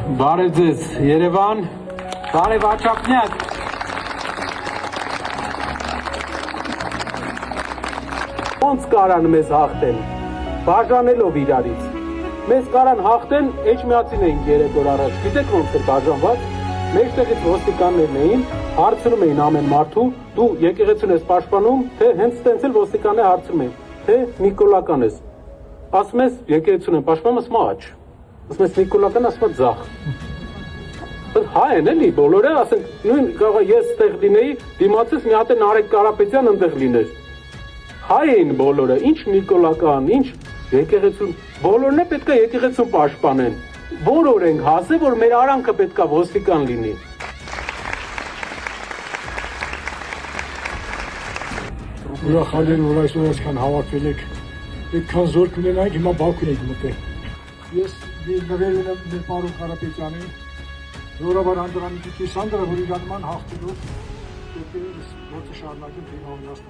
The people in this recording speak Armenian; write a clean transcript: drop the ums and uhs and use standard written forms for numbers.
Բարև ձեզ, Երևան, բարև Աչափնյակ։ Ոնց կարան մեզ հաղթեն, բաժանելով իրարից։ Մեզ կարան հաղթեն, Էջմիածին էին 3 օր առաջ, գիտեք ոնց էր բաժանված, մեջտեղից ոստիկաններն էին, հարցնում էին ամեն մարդու, դու եկեղեցուն ես պաշտպանում, թե հենց տենց էլ ոստիկանները հարցնում էին, թե Նիկոլական ես։ Ասում ես եկեղեցուն եմ պաշտպանում, ասում աչ։ Ասում ես Նիկոլական, ասում է ձախ։ Հայ են էլի, բոլորը, ասենք, նույն կարող ես ստեղ լինեի, դիմացից մի հատ է Նարեկ Կարապետյան ընդեղ լիներ։ Հայ էին բոլորը, ինչ Նիկոլական, ինչ եկեղեցուն, բոլորն է պետք է եկեղեցուն պաշտպանեն։ Որ ենք հասել, որ մեր արանքը պետք է ոստիկան լինի։ Ուրախալի որ այսօր այսքան հավաքվել եք, այդքան զորք ունենայինք, հիմա Բաքուն եք մտել։ Ես նվեր ունեմ մեր պարոն Կարապետյանին, Զորավար Անդրանիկի Կիսանդրը, որ իր անման հաղթելով պետք է գործը շարունակել, թե իմանալով։